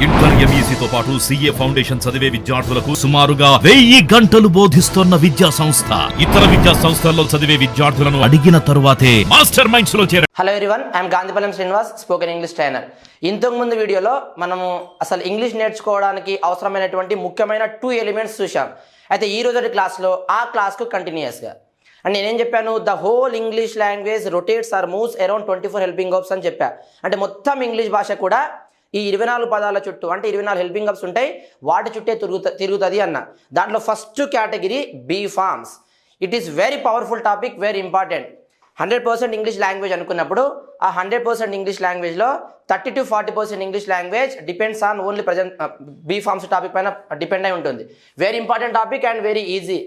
Inter ఎంఈసీతో పాటు CA foundation చదివే విద్యార్థులకు సుమారుగా 1000 గంటలు బోధిస్తున్న విద్యా సంస్థ. ఇతర విద్యా సంస్థల్లో చదివే విద్యార్థులను అడిగిన తరువాతే మాస్టర్ మైండ్స్ లో చేర. Hello everyone, I'm Gandhipallam Srinivas, spoken English trainer. ఇంతకు ముందు వీడియోలో మనము అసలు ఇంగ్లీష్ నేర్చుకోవడానికి అవసరమైనటువంటి ముఖ్యమైన 2 ఎలిమెంట్స్ చూసాం. అయితే ఈ రోజు క్లాస్లో ఆ క్లాస్కు కంటిన్యూస్గా అండ్ నేనేం చెప్పాను, the whole English language rotates or moves around 24 helping verbs అని చెప్పా. అంటే మొత్తం ఇంగ్లీష్ భాష కూడా ఈ 24 పదాల చుట్టూ, అంటే 24 హెల్పింగ్ వర్బ్స్ ఉంటాయి, వాటి చుట్టే తిరుగుతుంది అన్న. దాంట్లో first category be forms. It is very powerful topic, very important. 100% English language అనుకున్నప్పుడు ఆ 100% ఇంగ్లీష్ లాంగ్వేజ్లో 30 to 40% English language depends on only present be forms topic పైన డిపెండ్ అయి ఉంటుంది. Very important topic and very easy.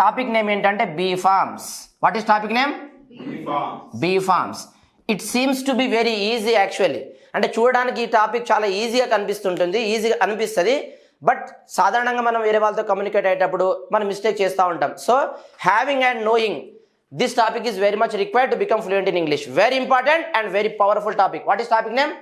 Topic name ఏంటంటే be forms. What is topic name? Be forms. It seems to be very easy actually. అంటే చూడడానికి ఈ topic చాలా ఈజీగా కనిపిస్తుంటుంది, ఈజీగా అనిపిస్తుంది. బట్ సాధారణంగా మనం వేరే వాళ్ళతో కమ్యూనికేట్ అయ్యేటప్పుడు మనం మిస్టేక్ చేస్తూ ఉంటాం. So having and knowing this topic is very much required to become fluent in English. Very important and very powerful topic. What is topic name?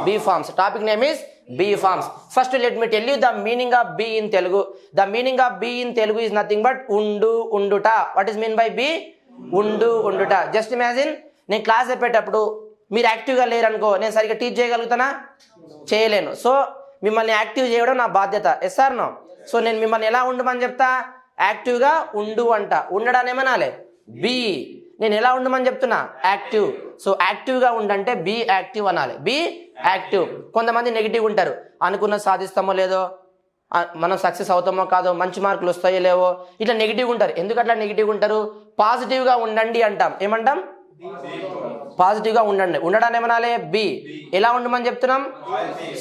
Be forms. Topic name is be forms. First let me tell you the meaning of be in Telugu. The meaning of be in Telugu is nothing but ఉండు, ఉండుట. What is mean by be? ఉండు, ఉండుట. Just imagine, నేను class చెప్పేటప్పుడు మీరు యాక్టివ్గా లేరనుకో, నేను సరిగ్గా టీచ్ చేయగలుగుతానా? చేయలేను. సో మిమ్మల్ని యాక్టివ్ చేయడం నా బాధ్యత. Yes or no? సో నేను మిమ్మల్ని ఎలా ఉండమని చెప్తా? యాక్టివ్గా ఉండు అంట. ఉండడాన్ని ఏమనాలి? బీ. నేను ఎలా ఉండమని చెప్తున్నా? యాక్టివ్. సో యాక్టివ్గా ఉండంటే బీ యాక్టివ్ అనాలి. Be active. కొంతమంది నెగిటివ్ ఉంటారు, అనుకున్న సాధిస్తామో లేదో, మనం సక్సెస్ అవుతామో కాదో, మంచి మార్కులు వస్తాయో లేవో, ఇట్లా నెగిటివ్గా ఉంటారు. ఎందుకు అట్లా నెగిటివ్గా ఉంటారు? పాజిటివ్గా ఉండండి అంటాం. ఏమంటాం? పాజిటివ్గా ఉండండి. ఉండడాన్ని ఏమనాలి? బీ. ఎలా ఉండమని చెప్తున్నాం?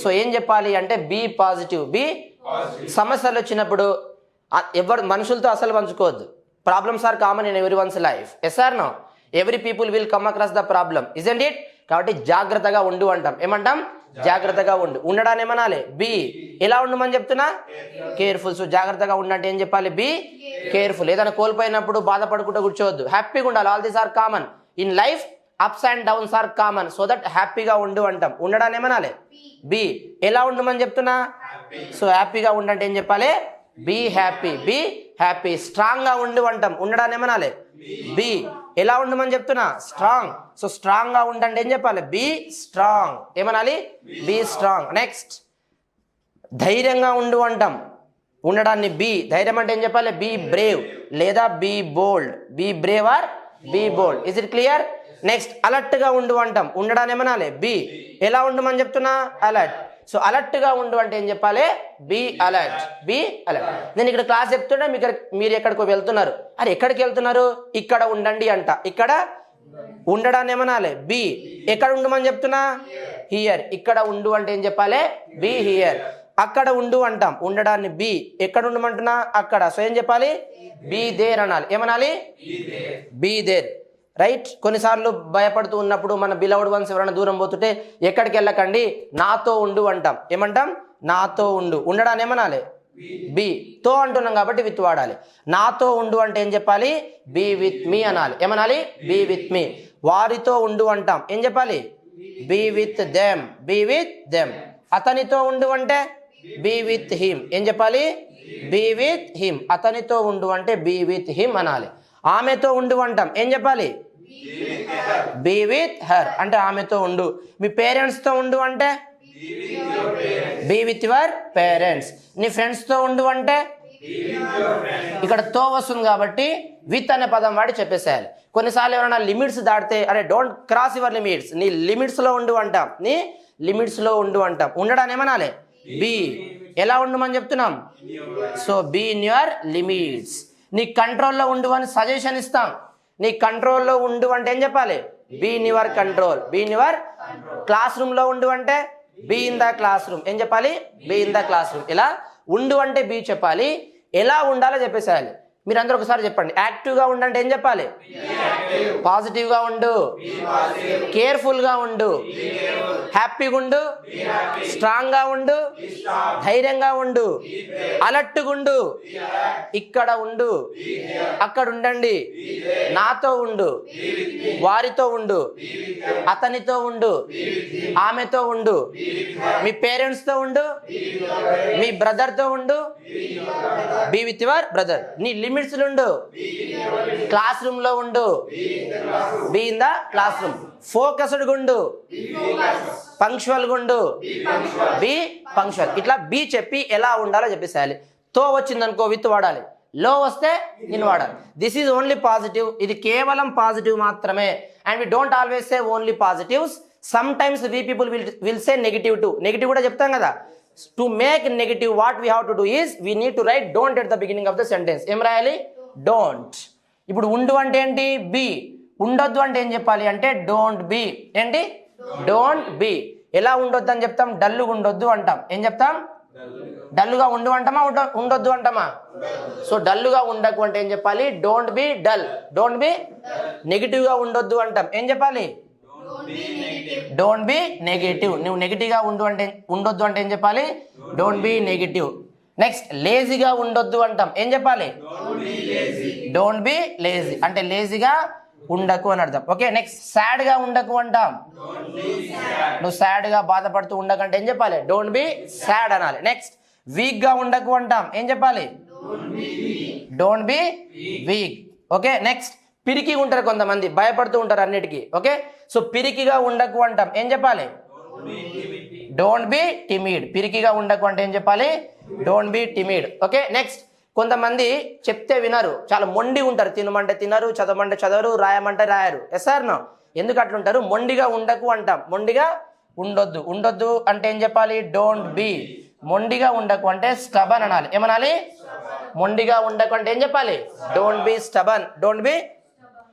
సో ఏం చెప్పాలి అంటే బీ పాజిటివ్. బీ. సమస్యలు వచ్చినప్పుడు ఎవరు మనుషులతో అసలు పంచుకోవద్దు. Problems are common in every one's life. Yes or no? Every people will come across the problem, isn't it? కాబట్టి జాగ్రత్తగా ఉండు అంటాం. ఏమంటాం? జాగ్రత్తగా ఉండు. ఉండడాన్ని ఏమనాలి? బీ. ఎలా ఉండమని చెప్తున్నా? కేర్ఫుల్. సో జాగ్రత్తగా ఉండంటే ఏం చెప్పాలి? Be careful. ఏదైనా కోల్పోయినప్పుడు బాధపడుకుంటూ కూర్చోవద్దు, హ్యాపీగా ఉండాలి. All these are common in life. Ups and downs are common. So that హ్యాపీగా ఉండు అంటాం. ఉండడాన్ని ఏమనాలి? బీ. ఎలా ఉండమని చెప్తున్నా? సో హ్యాపీగా ఉండంటే ఏం చెప్పాలి? Be happy. Be happy. స్ట్రాంగ్గా ఉండు అంటాం. ఉండడాన్ని ఏమనాలి? బీ. ఎలా ఉండమని చెప్తున్నా? స్ట్రాంగ్. సో స్ట్రాంగ్గా ఉండంటే ఏం చెప్పాలి? Be strong. ఏమనాలి? Be strong. నెక్స్ట్, ధైర్యంగా ఉండు అంటాం. ఉండడాన్ని బీ. ధైర్యం అంటే ఏం చెప్పాలి? బీ బ్రేవ్ లేదా be bold. Be brave or be bold. Is it clear? Next, అలర్ట్గా ఉండు అంటాం. ఉండడాన్ని ఏమనాలి? బీ. ఎలా ఉండమని చెప్తున్నా? అలర్ట్. సో అలర్ట్గా ఉండు అంటే ఏం చెప్పాలి? Be alert. Be alert. నేను ఇక్కడ క్లాస్ చెప్తుంటే మీరు ఎక్కడికో వెళ్తున్నారు. అరే ఎక్కడికి వెళ్తున్నారు? ఇక్కడ ఉండండి అంట. ఇక్కడ ఉండడాన్ని ఏమనాలి? బీ. ఎక్కడ ఉండమని చెప్తున్నా? హియర్. ఇక్కడ ఉండు అంటే ఏం చెప్పాలి? Be here. అక్కడ ఉండు అంటాం. ఉండడాన్ని బీ. ఎక్కడ ఉండమంటున్నా? అక్కడ. సో ఏం చెప్పాలి? బీ దేర్ అనాలి. ఏమనాలి? Be there. రైట్. కొన్నిసార్లు భయపడుతూ ఉన్నప్పుడు మన బిలౌడ్ వన్స్ ఎవరైనా దూరం పోతుంటే ఎక్కడికి వెళ్ళకండి, నాతో ఉండు అంటాం. ఏమంటాం? నాతో ఉండు. ఉండడాన్ని ఏమనాలి? బీ. తో అంటున్నాం కాబట్టి విత్ వాడాలి. నాతో ఉండు అంటే ఏం చెప్పాలి? బీ విత్ మీ అనాలి. ఏమనాలి? Be with me. వారితో ఉండు అంటాం. ఏం చెప్పాలి? Be with them. Be with them. అతనితో ఉండు అంటే బీ విత్ హిమ్. ఏం చెప్పాలి? Be with him. అతనితో ఉండు అంటే బీ విత్ హిమ్ అనాలి. ఆమెతో ఉండు అంటాం. ఏం చెప్పాలి? Be with her. అంటే ఆమెతో ఉండు. మీ పేరెంట్స్తో ఉండు అంటే బీ విత్ యువర్ పేరెంట్స్. నీ ఫ్రెండ్స్తో ఉండు అంటే ఇక్కడ తో వస్తుంది కాబట్టి విత్ అనే పదం వాడి చెప్పేసేయాలి. కొన్నిసార్లు ఎవరైనా లిమిట్స్ దాటితే, అరే డోంట్ క్రాస్ యువర్ లిమిట్స్, నీ లిమిట్స్లో ఉండు అంటాం. నీ లిమిట్స్లో ఉండు అంటాం. ఉండడాన్ని ఏమనాలి? బీ. ఎలా ఉండమని చెప్తున్నాం? So be in your limits. నీ కంట్రోల్లో ఉండు అని సజెషన్ ఇస్తాం. నీ కంట్రోల్లో ఉండు అంటే ఏం చెప్పాలి? Be in your control. Be in your క్లాస్ రూమ్లో ఉండు అంటే be in the class room. ఏం చెప్పాలి? Be in the class room. ఇలా ఉండు అంటే బీ చెప్పాలి. ఎలా ఉండాలో చెప్పేసేయాలి. మీరు అందరూ ఒకసారి చెప్పండి. యాక్టివ్గా ఉండంటే ఏం చెప్పాలి? పాజిటివ్గా ఉండు, కేర్ఫుల్గా ఉండు, హ్యాపీగా ఉండు, స్ట్రాంగ్గా ఉండు, ధైర్యంగా ఉండు, అలర్ట్గా ఉండు, ఇక్కడ ఉండు, అక్కడ ఉండండి, నాతో ఉండు, వారితో ఉండు, అతనితో ఉండు, ఆమెతో ఉండు, మీ పేరెంట్స్తో ఉండు, మీ బ్రదర్తో ఉండు, బీ విత్ యువర్ బ్రదర్, నీ లిమిట్స్లో ఉండు, క్లాస్ రూమ్లో ఉండు, be in the class room, ఫోకస్డ్గా ఉండు, పంక్చువల్గా ఉండు, బీ పంక్చువల్. ఇట్లా బీ చెప్పి ఎలా ఉండాలో చెప్పేసేయాలి. తో వచ్చిందనుకో విత్ వాడాలి, లో వస్తే ఇన్ వాడాలి. దిస్ ఈజ్ ఓన్లీ పాజిటివ్, ఇది కేవలం పాజిటివ్ మాత్రమే. And we don't always say only positives, sometimes we people will say negative too. Negative కూడా చెప్తాం కదా. To make negative what we have to do is we need to write don't at the beginning of the sentence. ఏం రాయాలి? Don't. ఇప్పుడు ఉండు అంటే ఏంటి? B. ఉండొద్దు అంటే ఏం చెప్పాలి అంటే డోంట్ బి. ఏంటి? Don't be. ఎలా ఉండొద్దు అని చెప్తాం? డల్లుగా ఉండొద్దు అంటాం. ఏం చెప్తాం? డల్లుగా ఉండు అంటామా ఉండొద్దు అంటామా? సో డల్లుగా ఉండకు అంటే ఏం చెప్పాలి? Don't B dull. Don't be నెగిటివ్గా ఉండొద్దు అంటాం. ఏం చెప్పాలి? Don't B negative. నువ్వు నెగిటివ్గా ఉండొద్దు అంటే ఏం చెప్పాలి? Don't B negative. నెక్స్ట్ లేజీగా ఉండొద్దు అంటాం. ఏం చెప్పాలి? డోంట్ బి లేజీ అంటే లేజీగా ఉండకు అని అర్థం. ఓకే. నెక్స్ట్ సాడ్గా ఉండకు అంటాం. నువ్వు సాడ్గా బాధపడుతూ ఉండకంటే ఏం చెప్పాలి? డోంట్ బి సాడ్ అనాలి. నెక్స్ట్ వీక్గా ఉండకు అంటాం. ఏం చెప్పాలి? Don't B week. Okay. Next పిరికి ఉంటారు కొంతమంది, భయపడుతూ ఉంటారు అన్నిటికీ. ఓకే. సో పిరికిగా ఉండకు అంటాం. ఏం చెప్పాలి? Don't B timid. పిరికిగా ఉండకు అంటే ఏం చెప్పాలి? Don't B timid. Okay. Next కొంతమంది చెప్తే వినరు, చాలా మొండి ఉంటారు. తినమంటే తినరు, చదవమంటే చదవరు, రాయమంటే రాయరు. Yes or no? ఎందుకు అట్లుంటారు? మొండిగా ఉండకు అంటాం. మొండిగా ఉండొద్దు. ఉండొద్దు అంటే ఏం చెప్పాలి? Don't B. మొండిగా ఉండకు అంటే స్టబన్ అనాలి. ఏమనాలి? మొండిగా ఉండకు అంటే ఏం చెప్పాలి? Don't be stubborn. Don't be.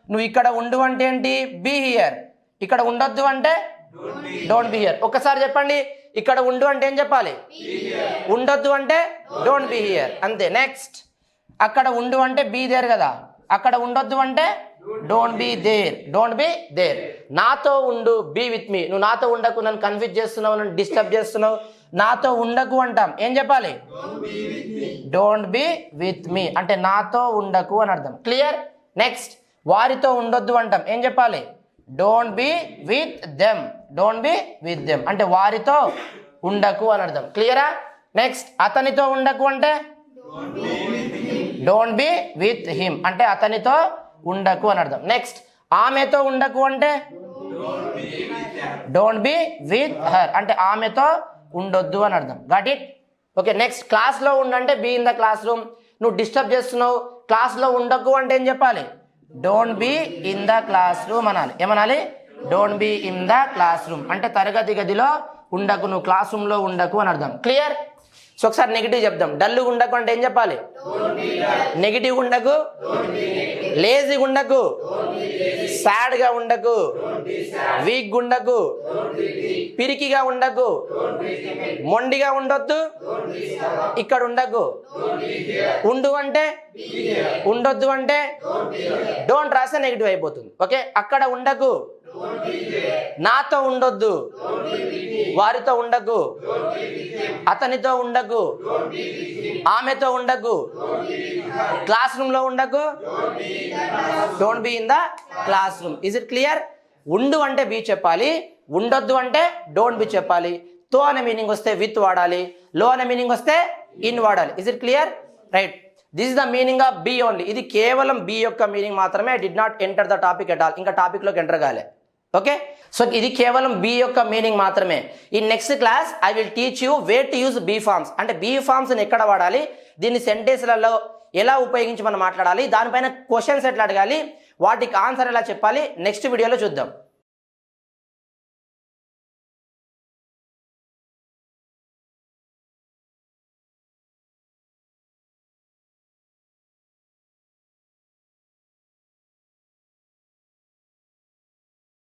నువ్వు ఇక్కడ ఉండు అంటే ఏంటి? Be here. ఇక్కడ ఉండొద్దు అంటే డోంట్ బి హియర్. ఒక్కసారి చెప్పండి. ఇక్కడ ఉండు అంటే ఏం చెప్పాలి? ఉండొద్దు అంటే డోంట్ బి హియర్. అంతే. నెక్స్ట్ అక్కడ ఉండు అంటే బీ దేర్ కదా. అక్కడ ఉండొద్దు అంటే don't be there. Don't be there. నాతో ఉండు, బీ విత్ మీ. నువ్వు నాతో ఉండకు, నన్ను కన్ఫ్యూజ్ చేస్తున్నావు, నన్ను డిస్టర్బ్ చేస్తున్నావు, నాతో ఉండకు అంటాం. ఏం చెప్పాలి? డోంట్ బి విత్ మీ అంటే నాతో ఉండకు అని అర్థం. క్లియర్? నెక్స్ట్ వారితో ఉండొద్దు అంటాం. ఏం చెప్పాలి? Don't be with them. Don't be with them అంటే వారితో ఉండకు అని అర్థం. క్లియరా? నెక్స్ట్ అతనితో ఉండకు అంటే డోంట్ బి విత్ హిమ్ అంటే అతనితో ఉండకు అని అర్థం. నెక్స్ట్ ఆమెతో ఉండకు అంటే డోంట్ బి విత్ హర్ అంటే ఆమెతో ఉండొద్దు అని అర్థం. Got it? ఓకే. నెక్స్ట్ క్లాస్లో ఉండంటే be in the class room. నువ్వు డిస్టర్బ్ చేస్తున్నావు, క్లాస్లో ఉండకు అంటే ఏం చెప్పాలి? Don't be in the class room అనాలి. ఏమనాలి? Don't be in the class room అంటే తరగతి గదిలో ఉండకు, నువ్వు క్లాస్ రూమ్లో ఉండకు అని అర్థం. క్లియర్? సో ఒకసారి నెగిటివ్ చెప్దాం. డల్లుగా ఉండకు అంటే ఏం చెప్పాలి? నెగిటివ్ ఉండకు, లేజీగా ఉండకు, సాడ్గా ఉండకు, వీక్ ఉండకు, పిరికిగా ఉండకు, మొండిగా ఉండొద్దు, ఇక్కడ ఉండకు. ఉండు అంటే ఉండొద్దు అంటే డోంట్ రాస్తే నెగిటివ్ అయిపోతుంది. ఓకే. అక్కడ ఉండకు, నాతో ఉండొద్దు, వారితో ఉండకు, అతనితో ఉండకు, ఆమెతో ఉండకు, క్లాస్ రూమ్లో ఉండకు, don't be in the class room. Is it clear? ఉండు అంటే బి చెప్పాలి, ఉండొద్దు అంటే డోంట్ బి చెప్పాలి. తో అనే మీనింగ్ వస్తే విత్ వాడాలి, లో అనే మీనింగ్ వస్తే ఇన్ వాడాలి. Is it clear? Right. This is the meaning of B only. ఇది కేవలం బి యొక్క మీనింగ్ మాత్రమే. I did not enter the topic at all. ఇంకా టాపిక్లోకి ఎంటర్ కాలే. ఓకే. సో ఇది కేవలం బి యొక్క మీనింగ్ మాత్రమే. ఈ next class I will teach you way to use be forms అంటే బీ ఫార్మ్స్ని ఎక్కడ వాడాలి, దీన్ని సెంటెన్స్లలో ఎలా ఉపయోగించి మనం మాట్లాడాలి, దానిపైన క్వశ్చన్స్ ఎట్లా అడగాలి, వాటికి ఆన్సర్ ఎలా చెప్పాలి నెక్స్ట్ వీడియోలో చూద్దాం.